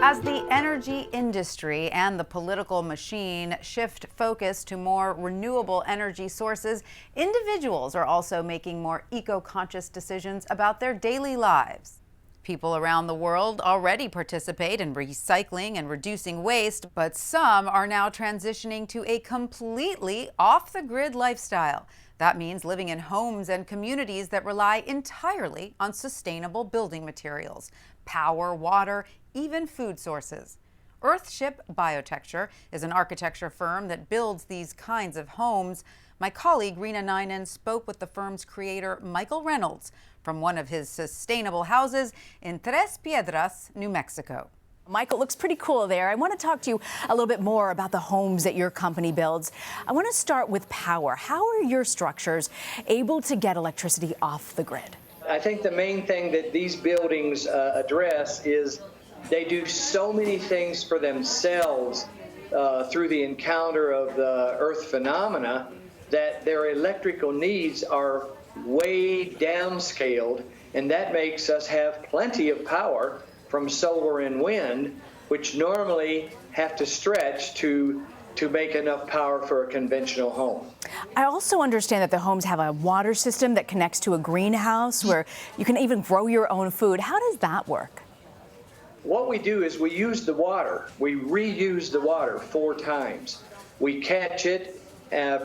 As the energy industry and the political machine shift focus to more renewable energy sources, individuals are also making more eco-conscious decisions about their daily lives. People around the world already participate in recycling and reducing waste, but some are now transitioning to a completely off-the-grid lifestyle. That means living in homes and communities that rely entirely on sustainable building materials, power, water, even food sources. Earthship Biotecture is an architecture firm that builds these kinds of homes. My colleague Rena Ninan spoke with the firm's creator, Michael Reynolds, from one of his sustainable houses in Tres Piedras, New Mexico. Michael, it looks pretty cool there. I want to talk to you a little bit more about the homes that your company builds. I want to start with power. How are your structures able to get electricity off the grid? I think the main thing that these buildings address is they do so many things for themselves through the encounter of the Earth phenomena that their electrical needs are way downscaled, and that makes us have plenty of power from solar and wind, which normally have to stretch to make enough power for a conventional home. I also understand that the homes have a water system that connects to a greenhouse where you can even grow your own food. How does that work? What we do is we use the water. We reuse the water 4 times. We catch it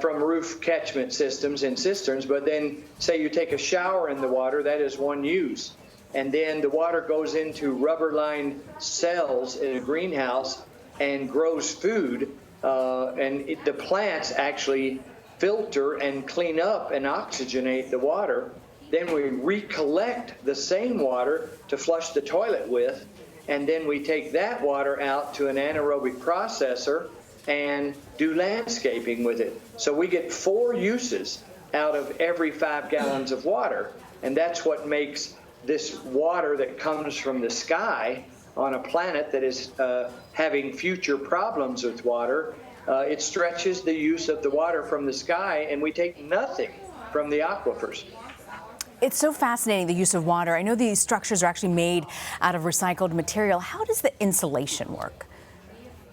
from roof catchment systems and cisterns, but then say you take a shower in the water, that is one use. And then the water goes into rubber-lined cells in a greenhouse and grows food. The plants actually filter and clean up and oxygenate the water. Then we recollect the same water to flush the toilet with, and then we take that water out to an anaerobic processor and do landscaping with it. So we get 4 uses out of every 5 gallons of water, and that's what makes this water that comes from the sky on a planet that is having future problems with water. It stretches the use of the water from the sky, and we take nothing from the aquifers. It's so fascinating, the use of water. I know these structures are actually made out of recycled material. How does the insulation work?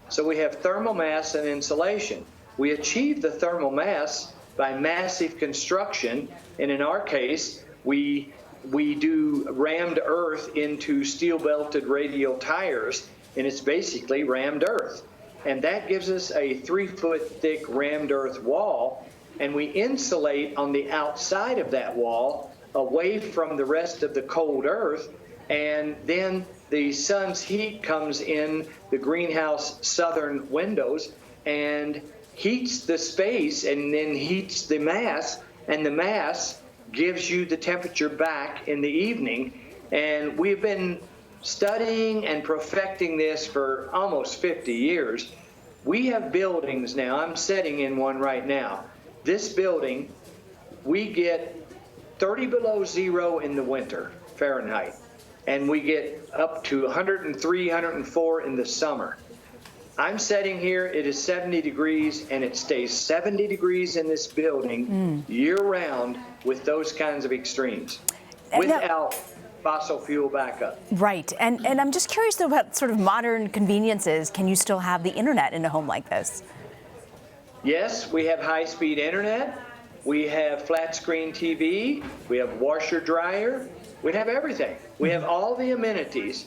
So we have thermal mass and insulation. We achieve the thermal mass by massive construction, and in our case, we do rammed earth into steel-belted radial tires, and it's basically rammed earth. And that gives us a 3-foot thick rammed earth wall, and we insulate on the outside of that wall away from the rest of the cold earth, and then the sun's heat comes in the greenhouse southern windows and heats the space and then heats the mass, and the mass gives you the temperature back in the evening. And we've been studying and perfecting this for almost 50 years. We have buildings now. I'm sitting in one right now. This building, we get 30 below zero in the winter, Fahrenheit, and we get up to 103, 104 in the summer. I'm sitting here, it is 70 degrees, and it stays 70 degrees in this building year-round with those kinds of extremes, without fossil fuel backup. Right, and I'm just curious though about sort of modern conveniences. Can you still have the internet in a home like this? Yes, we have high-speed internet. We have flat-screen TV. We have washer dryer. We have everything. We have all the amenities,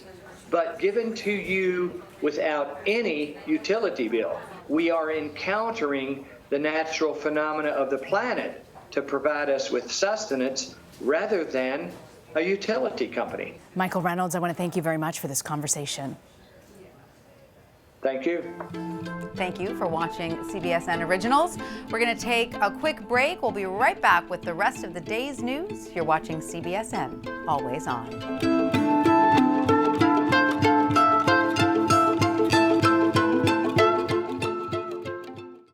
but given to you without any utility bill. We are encountering the natural phenomena of the planet to provide us with sustenance rather than a utility company. Michael Reynolds, I want to thank you very much for this conversation. Thank you. Thank you for watching CBSN Originals. We're going to take a quick break. We'll be right back with the rest of the day's news. You're watching CBSN, always on.